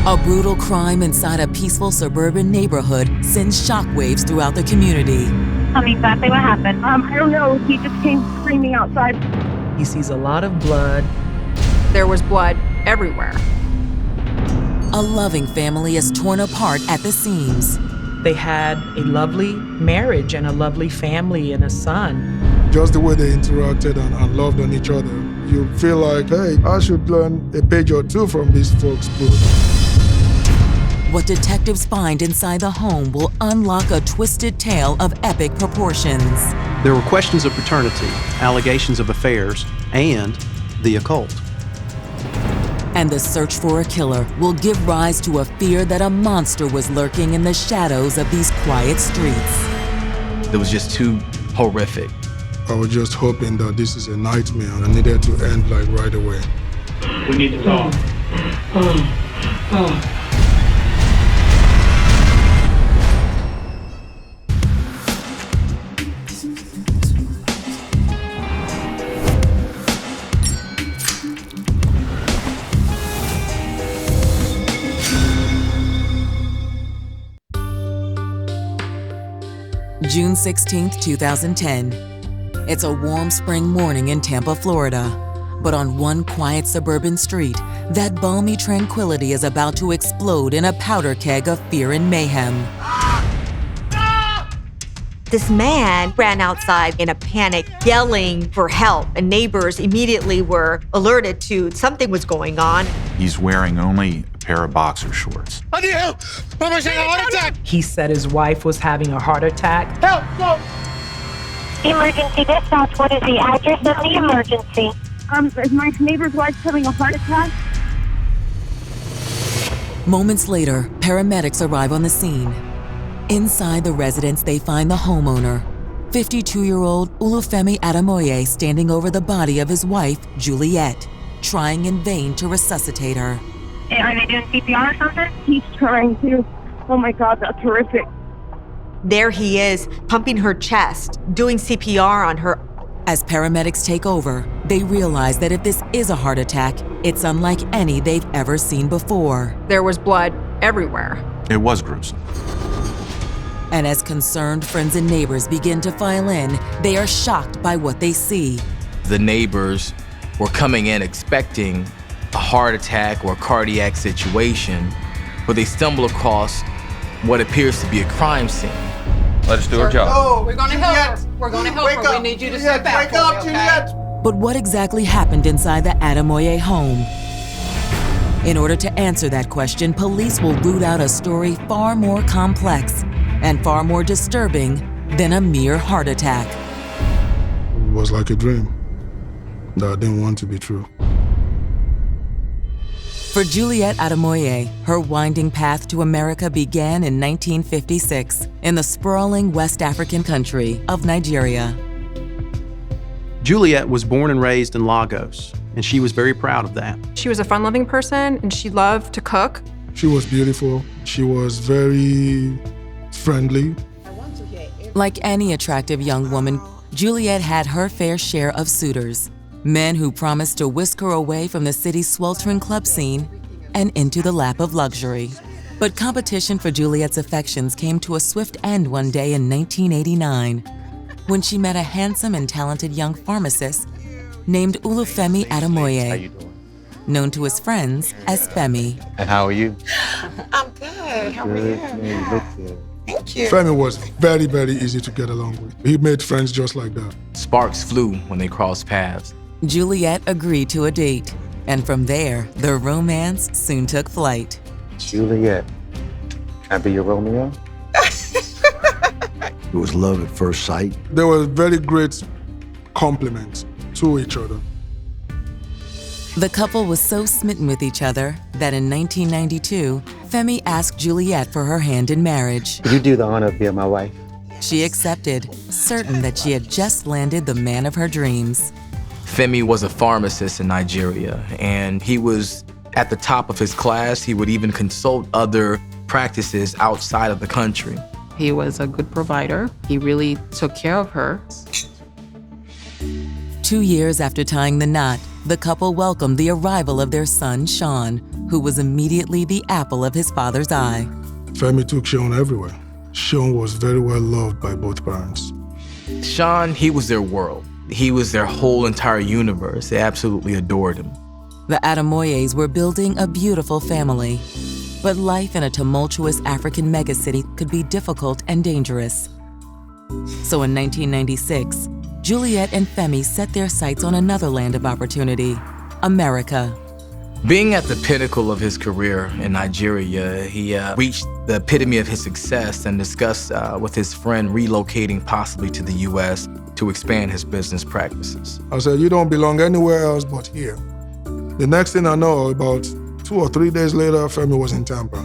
A brutal crime inside a peaceful suburban neighborhood sends shockwaves throughout the community. Tell me exactly what happened. I don't know. He just came screaming outside. He sees a lot of blood. There was blood everywhere. A loving family is torn apart at the seams. They had a lovely marriage and a lovely family and a son. Just the way they interacted and loved on each other, you feel like, hey, I should learn a page or two from these folks' book. What detectives find inside the home will unlock a twisted tale of epic proportions. There were questions of paternity, allegations of affairs, and the occult. And the search for a killer will give rise to a fear that a monster was lurking in the shadows of these quiet streets. It was just too horrific. I was just hoping that this is a nightmare and I needed to end like right away. We need to talk. June 16, 2010. It's a warm spring morning in Tampa, Florida. But on one quiet suburban street, that balmy tranquility is about to explode in a powder keg of fear and mayhem. This man ran outside in a panic, yelling for help, and neighbors immediately were alerted to something was going on. He's wearing only a pair of boxer shorts. I need help! Mama's having a heart attack! He said his wife was having a heart attack. Help! Go! Emergency dispatch, what is the address of the emergency? Is my neighbor's wife having a heart attack? Moments later, paramedics arrive on the scene. Inside the residence, they find the homeowner, 52-year-old Olufemi Ademoye, standing over the body of his wife, Juliet, trying in vain to resuscitate her. Are they doing CPR or something? He's trying to. Oh my God, that's horrific. There he is, pumping her chest, doing CPR on her. As paramedics take over, they realize that if this is a heart attack, it's unlike any they've ever seen before. There was blood everywhere. It was gruesome. And as concerned friends and neighbors begin to file in, they are shocked by what they see. The neighbors were coming in expecting a heart attack or a cardiac situation, but they stumble across what appears to be a crime scene. Let us do our job. Oh, we're gonna help her. We're gonna help her. We need you to step out. Wake up, Juliet! But what exactly happened inside the Ademoye home? In order to answer that question, police will root out a story far more complex and far more disturbing than a mere heart attack. It was like a dream that I didn't want to be true. For Juliet Ademoye, her winding path to America began in 1956 in the sprawling West African country of Nigeria. Juliet was born and raised in Lagos, and she was very proud of that. She was a fun-loving person, and she loved to cook. She was beautiful. She was very friendly. Like any attractive young woman, Juliet had her fair share of suitors. Men who promised to whisk her away from the city's sweltering club scene and into the lap of luxury. But competition for Juliet's affections came to a swift end one day in 1989, when she met a handsome and talented young pharmacist named Olufemi Ademoye, known to his friends as Femi. And how are you? I'm good. How are you? Thank you. Femi was very, very easy to get along with. He made friends just like that. Sparks flew when they crossed paths. Juliet agreed to a date, and from there, the romance soon took flight. Juliet, can I be your Romeo? It was love at first sight. They were very great compliments to each other. The couple was so smitten with each other that in 1992, Femi asked Juliet for her hand in marriage. Would you do the honor of being my wife? She accepted, certain that she had just landed the man of her dreams. Femi was a pharmacist in Nigeria, and he was at the top of his class. He would even consult other practices outside of the country. He was a good provider. He really took care of her. 2 years after tying the knot, the couple welcomed the arrival of their son, Sean, who was immediately the apple of his father's eye. Femi took Sean everywhere. Sean was very well loved by both parents. Sean, he was their world. He was their whole entire universe. They absolutely adored him. The Ademoyes were building a beautiful family, but life in a tumultuous African megacity could be difficult and dangerous. So in 1996, Juliet and Femi set their sights on another land of opportunity, America. Being at the pinnacle of his career in Nigeria, he reached the epitome of his success and discussed with his friend relocating possibly to the U.S. to expand his business practices. I said, you don't belong anywhere else but here. The next thing I know, about 2 or 3 days later, Femi was in Tampa.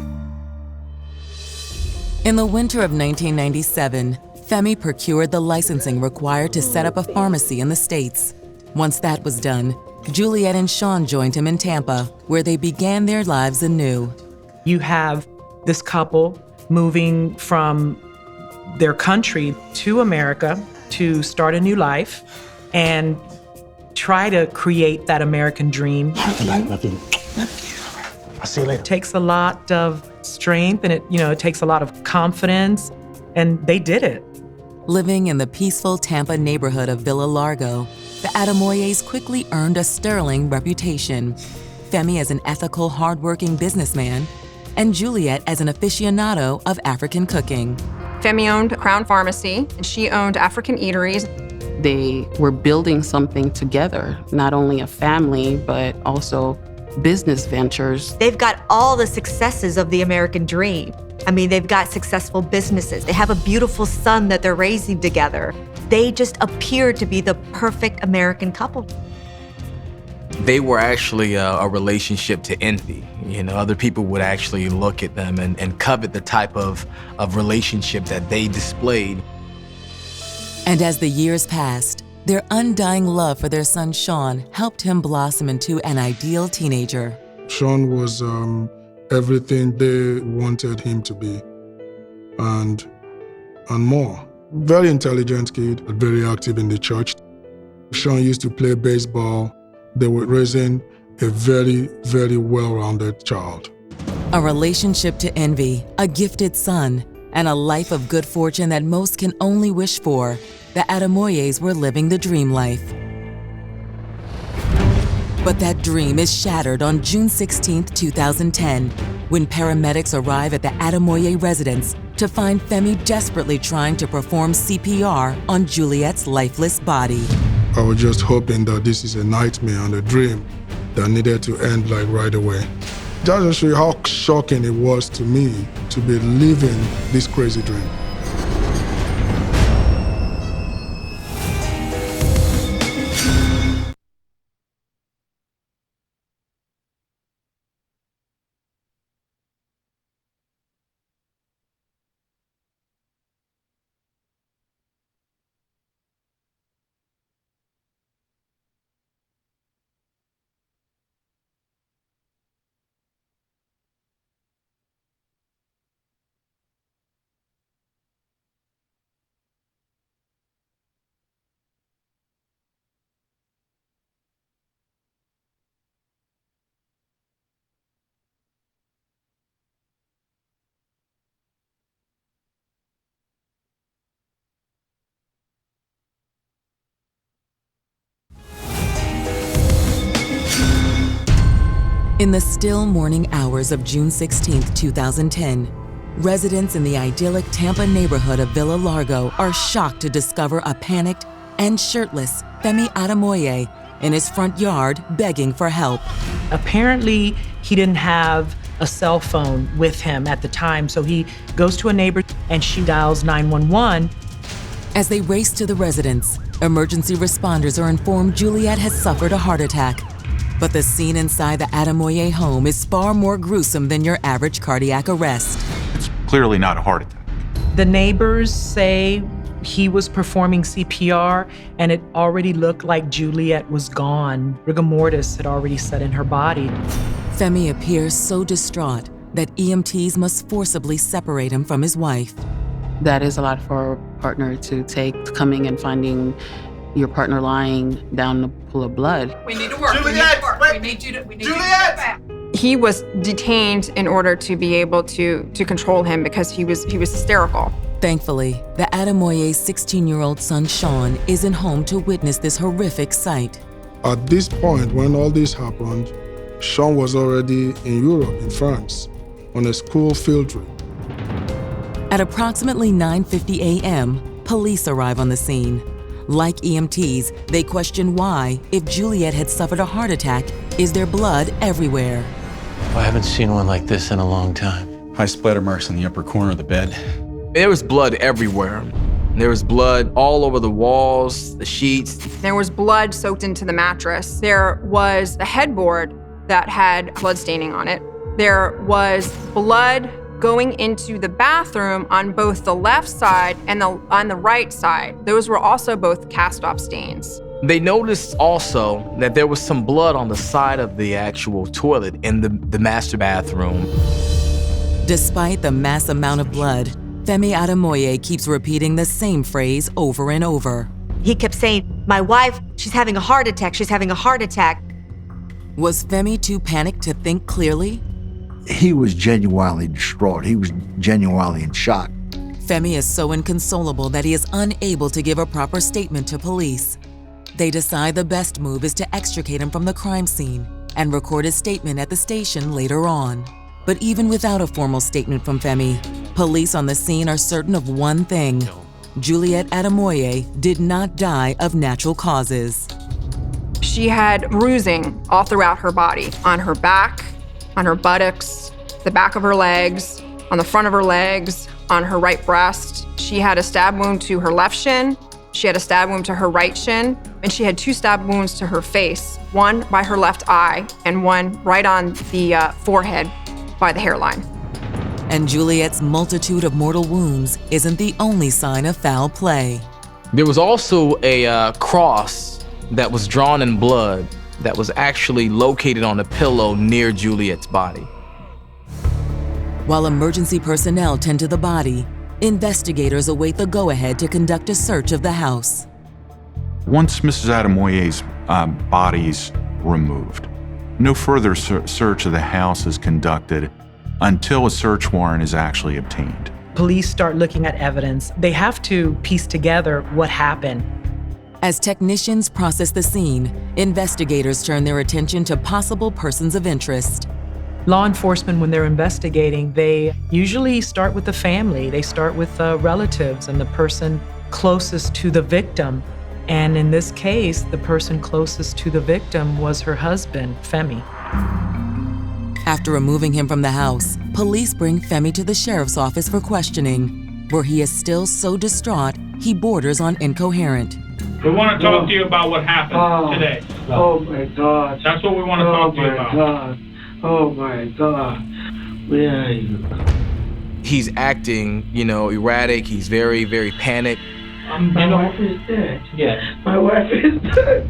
In the winter of 1997, Femi procured the licensing required to set up a pharmacy in the States. Once that was done, Juliet and Sean joined him in Tampa, where they began their lives anew. You have this couple moving from their country to America to start a new life and try to create that American dream. Love you. I'll see you later. It takes a lot of strength and it takes a lot of confidence, and they did it. Living in the peaceful Tampa neighborhood of Villa Largo, the Ademoyes quickly earned a sterling reputation. Femi as an ethical, hardworking businessman, and Juliet as an aficionado of African cooking. Femi owned Crown Pharmacy, and she owned African eateries. They were building something together, not only a family, but also business ventures. They've got all the successes of the American dream. I mean, they've got successful businesses. They have a beautiful son that they're raising together. They just appear to be the perfect American couple. They were actually a relationship to envy. Other people would actually look at them and covet the type of relationship that they displayed. And as the years passed, their undying love for their son Sean helped him blossom into an ideal teenager. Sean was everything they wanted him to be, and more. Very intelligent kid, very active in the church. Sean used to play baseball. They were raising a very, very well-rounded child. A relationship to envy, a gifted son, and a life of good fortune that most can only wish for. The Ademoyes were living the dream life. But that dream is shattered on June 16, 2010, when paramedics arrive at the Ademoye residence to find Femi desperately trying to perform CPR on Juliet's lifeless body. I was just hoping that this is a nightmare and a dream that needed to end right away. That just shows you how shocking it was to me to be living this crazy dream. In the still morning hours of June 16, 2010, residents in the idyllic Tampa neighborhood of Villa Largo are shocked to discover a panicked and shirtless Femi Ademoye in his front yard begging for help. Apparently, he didn't have a cell phone with him at the time, so he goes to a neighbor and she dials 911. As they race to the residence, emergency responders are informed Juliet has suffered a heart attack. But the scene inside the Ademoye home is far more gruesome than your average cardiac arrest. It's clearly not a heart attack. The neighbors say he was performing CPR and it already looked like Juliet was gone. Rigor mortis had already set in her body. Femi appears so distraught that EMTs must forcibly separate him from his wife. That is a lot for a partner to take, coming and finding your partner lying down in a pool of blood. We need to work. Juliet, we need you to Juliet! He was detained in order to be able to control him because he was hysterical. Thankfully, the Ademoye's 16-year-old son, Sean, isn't home to witness this horrific sight. At this point, when all this happened, Sean was already in Europe, in France, on a school field trip. At approximately 9:50 a.m., police arrive on the scene. Like EMTs, they question why, if Juliet had suffered a heart attack, is there blood everywhere? I haven't seen one like this in a long time. High splatter marks in the upper corner of the bed. There was blood everywhere. There was blood all over the walls, the sheets. There was blood soaked into the mattress. There was a headboard that had blood staining on it. There was blood going into the bathroom on both the left side and on the right side. Those were also both cast-off stains. They noticed also that there was some blood on the side of the actual toilet in the master bathroom. Despite the mass amount of blood, Femi Ademoye keeps repeating the same phrase over and over. He kept saying, my wife, she's having a heart attack, she's having a heart attack. Was Femi too panicked to think clearly? He was genuinely distraught. He was genuinely in shock. Femi is so inconsolable that he is unable to give a proper statement to police. They decide the best move is to extricate him from the crime scene and record his statement at the station later on. But even without a formal statement from Femi, police on the scene are certain of one thing. Juliet Ademoye did not die of natural causes. She had bruising all throughout her body, on her back, on her buttocks, the back of her legs, on the front of her legs, on her right breast. She had a stab wound to her left shin. She had a stab wound to her right shin, and she had 2 stab wounds to her face, one by her left eye and one right on the forehead by the hairline. And Juliet's multitude of mortal wounds isn't the only sign of foul play. There was also a cross that was drawn in blood that was actually located on a pillow near Juliet's body. While emergency personnel tend to the body, investigators await the go-ahead to conduct a search of the house. Once Mrs. Ademoye's body's removed, no further search of the house is conducted until a search warrant is actually obtained. Police start looking at evidence. They have to piece together what happened. As technicians process the scene, investigators turn their attention to possible persons of interest. Law enforcement, when they're investigating, they usually start with the family. They start with relatives and the person closest to the victim. And in this case, the person closest to the victim was her husband, Femi. After removing him from the house, police bring Femi to the sheriff's office for questioning, where he is still so distraught he borders on incoherent. We want to talk to you about what happened today. Oh my God. That's what we want to talk to you about. God. Oh my God. Where are you? He's acting, erratic. He's very, very panicked. My wife is dead. Yes. My wife is dead.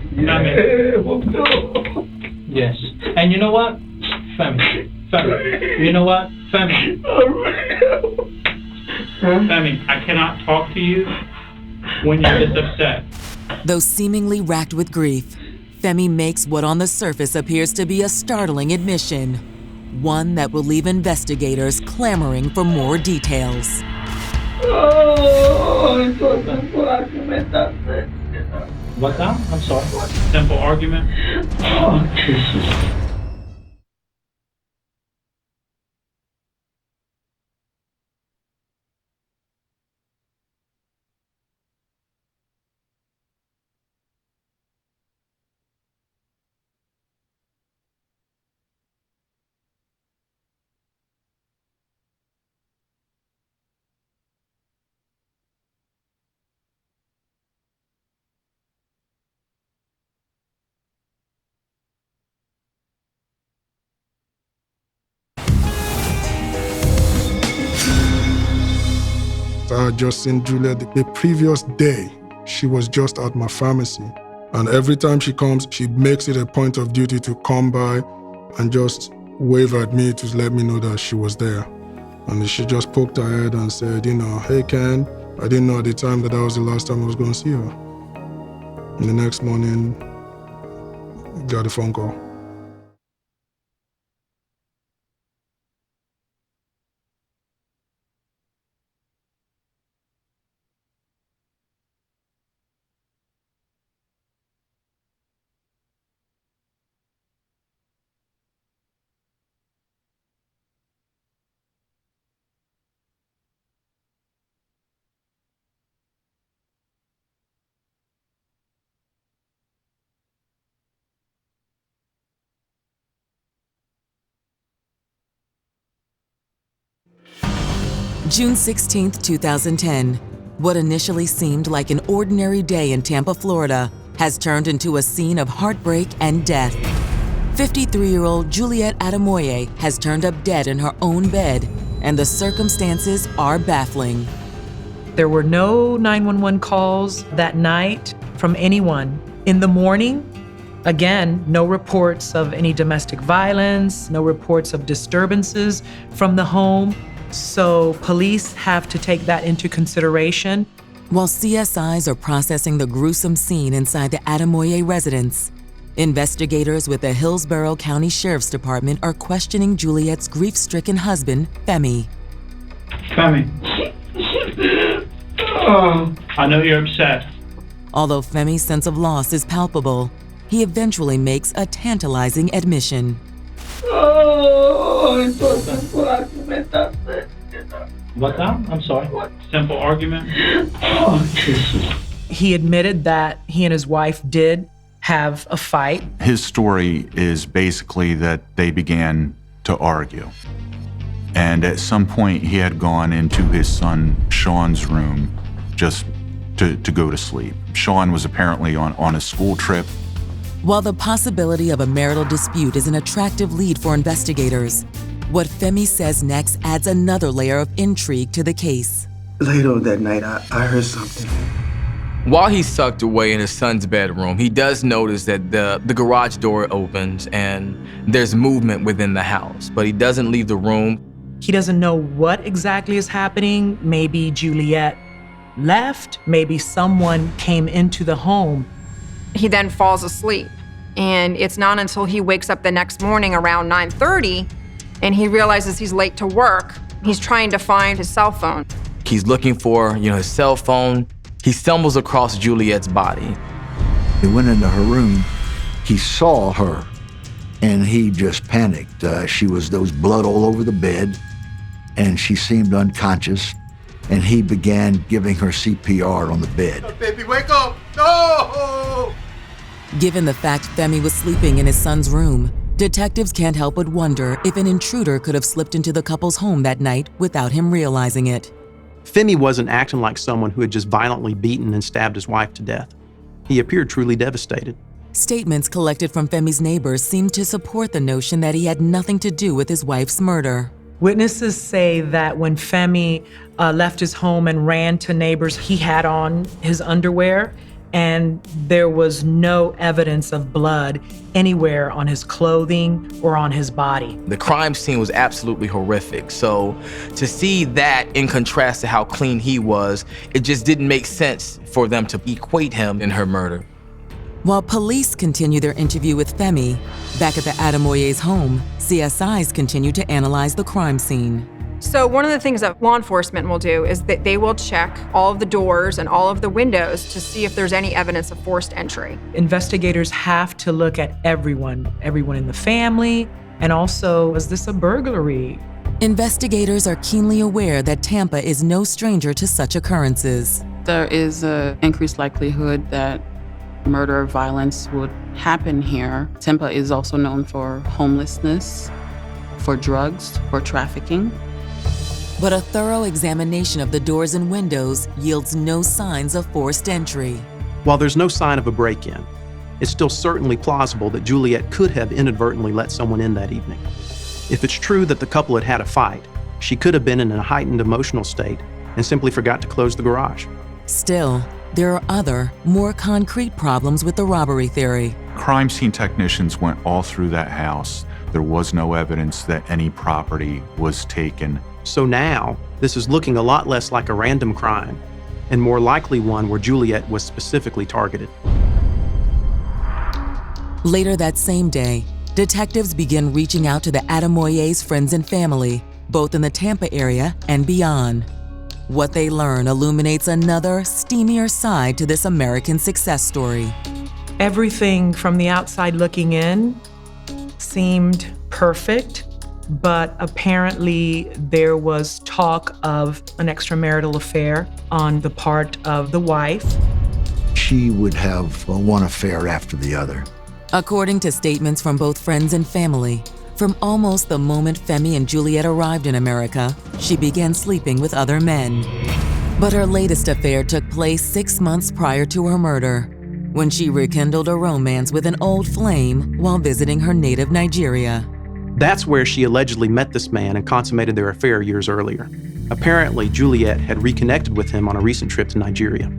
Yes. And you know what? Femi. You know what? Femi. Femi, I cannot talk to you when you're this upset. Though seemingly racked with grief, Femi makes what on the surface appears to be a startling admission, one that will leave investigators clamoring for more details. Oh, it's a simple argument, that's it. What now? I'm sorry. Simple argument? Oh, Jesus. I had just seen Juliet the previous day. She was just at my pharmacy. And every time she comes, she makes it a point of duty to come by and just wave at me to let me know that she was there. And she just poked her head and said, hey, Ken, I didn't know at the time that was the last time I was going to see her. And the next morning, got a phone call. June 16, 2010. What initially seemed like an ordinary day in Tampa, Florida, has turned into a scene of heartbreak and death. 53-year-old Juliette Ademoye has turned up dead in her own bed, and the circumstances are baffling. There were no 911 calls that night from anyone. In the morning, again, no reports of any domestic violence, no reports of disturbances from the home. So police have to take that into consideration. While CSIs are processing the gruesome scene inside the Ademoye residence, investigators with the Hillsborough County Sheriff's Department are questioning Juliette's grief-stricken husband, Femi. Femi. Oh, I know you're upset. Although Femi's sense of loss is palpable, he eventually makes a tantalizing admission. Oh, so simple argument, that's it. What now? I'm sorry. What? Simple argument? Oh, Jesus. He admitted that he and his wife did have a fight. His story is basically that they began to argue. And at some point, he had gone into his son Sean's room just to go to sleep. Sean was apparently on a school trip. While the possibility of a marital dispute is an attractive lead for investigators, what Femi says next adds another layer of intrigue to the case. Later that night, I heard something. While he's tucked away in his son's bedroom, he does notice that the garage door opens and there's movement within the house, but he doesn't leave the room. He doesn't know what exactly is happening. Maybe Juliette left, maybe someone came into the home. He then falls asleep. And it's not until he wakes up the next morning around 9:30 and he realizes he's late to work. He's trying to find his cell phone. He's looking for, his cell phone. He stumbles across Juliette's body. He went into her room. He saw her, and he just panicked. There was blood all over the bed, and she seemed unconscious, and he began giving her CPR on the bed. Oh, baby, wake up! No! Given the fact Femi was sleeping in his son's room, detectives can't help but wonder if an intruder could have slipped into the couple's home that night without him realizing it. Femi wasn't acting like someone who had just violently beaten and stabbed his wife to death. He appeared truly devastated. Statements collected from Femi's neighbors seem to support the notion that he had nothing to do with his wife's murder. Witnesses say that when Femi left his home and ran to neighbors, he had on his underwear, and there was no evidence of blood anywhere on his clothing or on his body. The crime scene was absolutely horrific. So to see that in contrast to how clean he was, it just didn't make sense for them to equate him in her murder. While police continue their interview with Femi, back at the Ademoye's home, CSIs continue to analyze the crime scene. So one of the things that law enforcement will do is that they will check all of the doors and all of the windows to see if there's any evidence of forced entry. Investigators have to look at everyone in the family, and also, is this a burglary? Investigators are keenly aware that Tampa is no stranger to such occurrences. There is an increased likelihood that murder or violence would happen here. Tampa is also known for homelessness, for drugs, for trafficking. But a thorough examination of the doors and windows yields no signs of forced entry. While there's no sign of a break-in, it's still certainly plausible that Juliette could have inadvertently let someone in that evening. If it's true that the couple had had a fight, she could have been in a heightened emotional state and simply forgot to close the garage. Still, there are other, more concrete problems with the robbery theory. Crime scene technicians went all through that house. There was no evidence that any property was taken. So now, this is looking a lot less like a random crime and more likely one where Juliette was specifically targeted. Later that same day, detectives begin reaching out to the Ademoye's friends and family, both in the Tampa area and beyond. What they learn illuminates another, steamier side to this American success story. Everything from the outside looking in seemed perfect, but apparently there was talk of an extramarital affair on the part of the wife. She would have one affair after the other. According to statements from both friends and family, from almost the moment Femi and Juliet arrived in America, she began sleeping with other men. But her latest affair took place 6 months prior to her murder, when she rekindled a romance with an old flame while visiting her native Nigeria. That's where she allegedly met this man and consummated their affair years earlier. Apparently, Juliet had reconnected with him on a recent trip to Nigeria.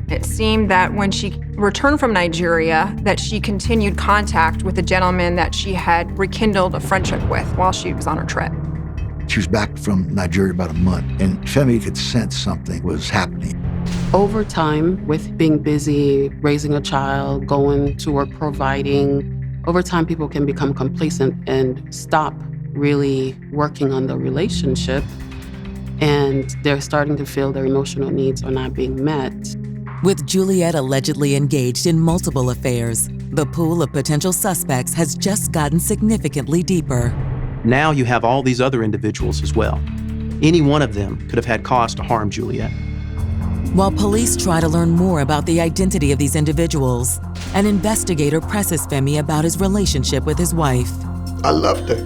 It seemed that when she returned from Nigeria, that she continued contact with the gentleman that she had rekindled a friendship with while she was on her trip. She was back from Nigeria about a month, and Femi could sense something was happening. Over time, with being busy, raising a child, going to work, providing, over time people can become complacent and stop really working on the relationship, and they're starting to feel their emotional needs are not being met. With Juliet allegedly engaged in multiple affairs, the pool of potential suspects has just gotten significantly deeper. Now you have all these other individuals as well. Any one of them could have had cause to harm Juliet. While police try to learn more about the identity of these individuals, an investigator presses Femi about his relationship with his wife. I loved her.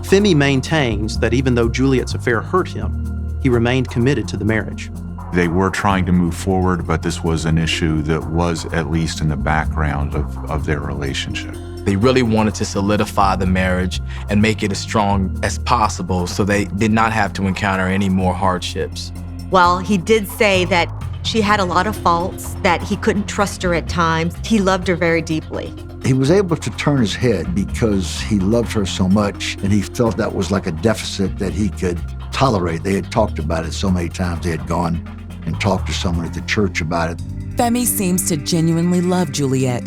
Femi maintains that even though Juliet's affair hurt him, he remained committed to the marriage. They were trying to move forward, but this was an issue that was at least in the background of their relationship. They really wanted to solidify the marriage and make it as strong as possible so they did not have to encounter any more hardships. While he did say that she had a lot of faults, that he couldn't trust her at times, he loved her very deeply. He was able to turn his head because he loved her so much, and he felt that was like a deficit that he could tolerate. They had talked about it so many times. They had gone and talked to someone at the church about it. Femi seems to genuinely love Juliet,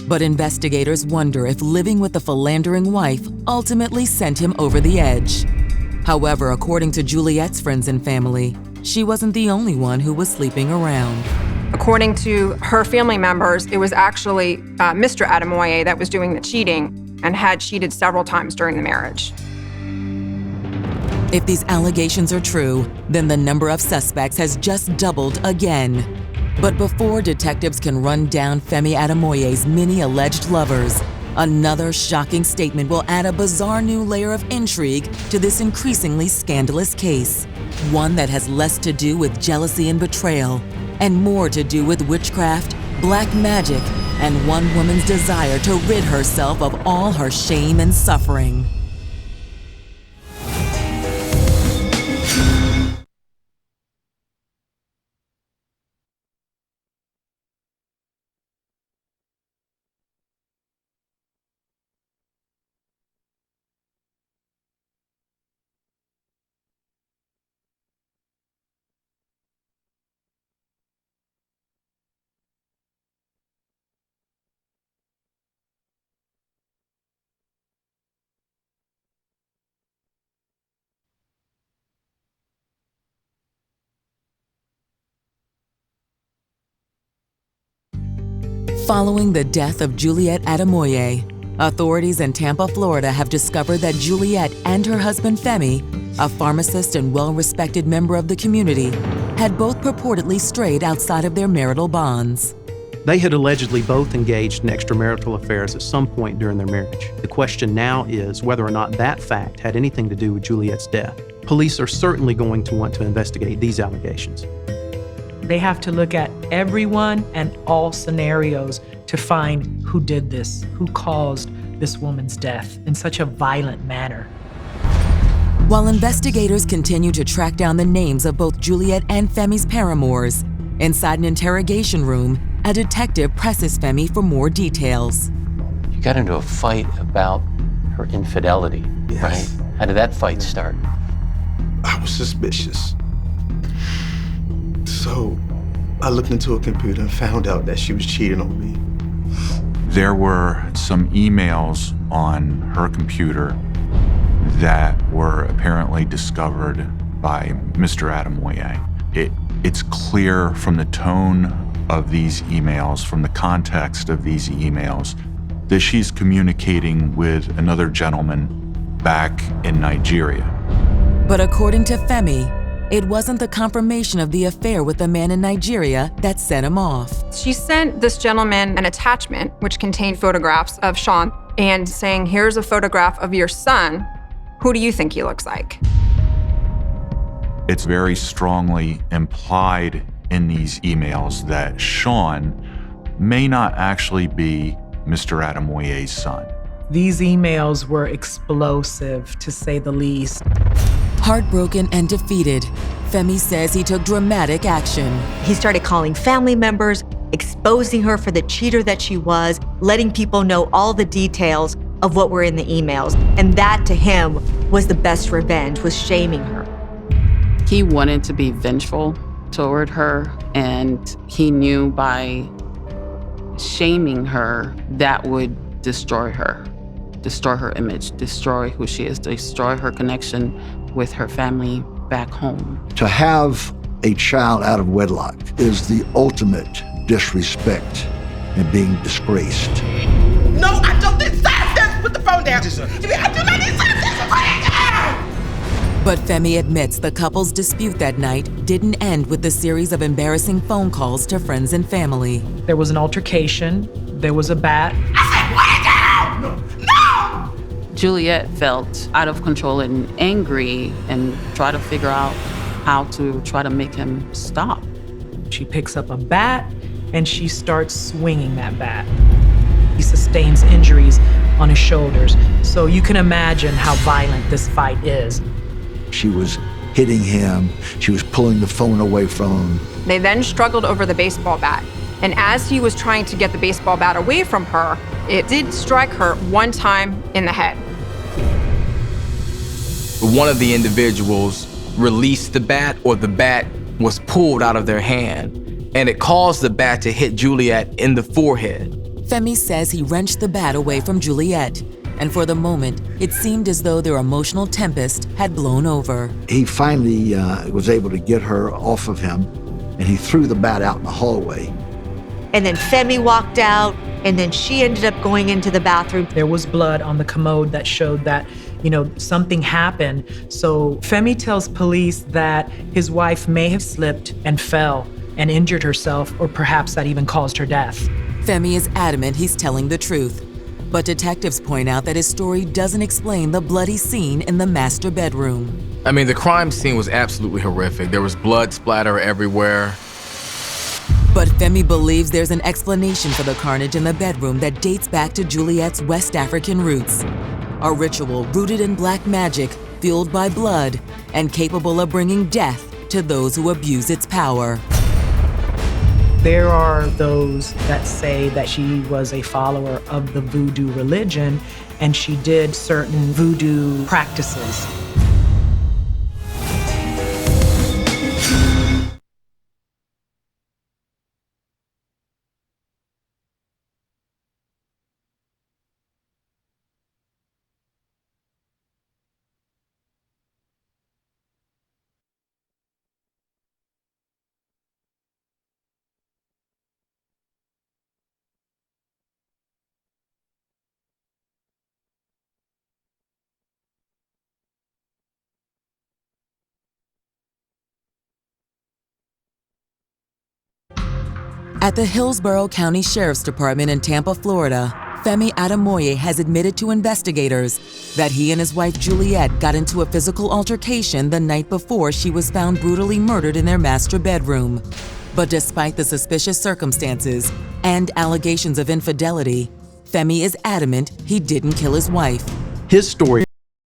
but investigators wonder if living with the philandering wife ultimately sent him over the edge. However, according to Juliet's friends and family, she wasn't the only one who was sleeping around. According to her family members, it was actually Mr. Ademoye that was doing the cheating and had cheated several times during the marriage. If these allegations are true, then the number of suspects has just doubled again. But before detectives can run down Femi Ademoye's many alleged lovers, another shocking statement will add a bizarre new layer of intrigue to this increasingly scandalous case. One that has less to do with jealousy and betrayal, and more to do with witchcraft, black magic, and one woman's desire to rid herself of all her shame and suffering. Following the death of Juliet Ademoye, authorities in Tampa, Florida have discovered that Juliet and her husband Femi, a pharmacist and well-respected member of the community, had both purportedly strayed outside of their marital bonds. They had allegedly both engaged in extramarital affairs at some point during their marriage. The question now is whether or not that fact had anything to do with Juliet's death. Police are certainly going to want to investigate these allegations. They have to look at everyone and all scenarios to find who did this, who caused this woman's death in such a violent manner. While investigators continue to track down the names of both Juliet and Femi's paramours, inside an interrogation room, a detective presses Femi for more details. You got into a fight about her infidelity, right? How did that fight start? I was suspicious. So I looked into a computer and found out that she was cheating on me. There were some emails on her computer that were apparently discovered by Mr. Ademoye. It's clear from the tone of these emails, from the context of these emails, that she's communicating with another gentleman back in Nigeria. But according to Femi, it wasn't the confirmation of the affair with the man in Nigeria that set him off. She sent this gentleman an attachment which contained photographs of Sean and saying, here's a photograph of your son. Who do you think he looks like? It's very strongly implied in these emails that Sean may not actually be Mr. Ademoye's son. These emails were explosive, to say the least. Heartbroken and defeated, Femi says he took dramatic action. He started calling family members, exposing her for the cheater that she was, letting people know all the details of what were in the emails. And that, to him, was the best revenge, was shaming her. He wanted to be vengeful toward her, and he knew by shaming her, that would destroy her image, destroy who she is, destroy her connection with her family back home. To have a child out of wedlock is the ultimate disrespect and being disgraced. No, I don't deserve this! Put the phone down! I do not deserve this! Put it down! But Femi admits the couple's dispute that night didn't end with the series of embarrassing phone calls to friends and family. There was an altercation, there was a bat. Juliet felt out of control and angry and tried to figure out how to try to make him stop. She picks up a bat and she starts swinging that bat. He sustains injuries on his shoulders, so you can imagine how violent this fight is. She was hitting him, she was pulling the phone away from him. They then struggled over the baseball bat. And as he was trying to get the baseball bat away from her, it did strike her one time in the head. One of the individuals released the bat, or the bat was pulled out of their hand, and it caused the bat to hit Juliet in the forehead. Femi says he wrenched the bat away from Juliet, and for the moment, it seemed as though their emotional tempest had blown over. He finally was able to get her off of him, and he threw the bat out in the hallway. And then Femi walked out, and then she ended up going into the bathroom. There was blood on the commode that showed that, something happened. So Femi tells police that his wife may have slipped and fell and injured herself, or perhaps that even caused her death. Femi is adamant he's telling the truth, but detectives point out that his story doesn't explain the bloody scene in the master bedroom. I mean, the crime scene was absolutely horrific. There was blood splatter everywhere. But Femi believes there's an explanation for the carnage in the bedroom that dates back to Juliet's West African roots. A ritual rooted in black magic, fueled by blood, and capable of bringing death to those who abuse its power. There are those that say that she was a follower of the voodoo religion, and she did certain voodoo practices. At the Hillsborough County Sheriff's Department in Tampa, Florida, Femi Ademoye has admitted to investigators that he and his wife Juliet got into a physical altercation the night before she was found brutally murdered in their master bedroom. But despite the suspicious circumstances and allegations of infidelity, Femi is adamant he didn't kill his wife. His story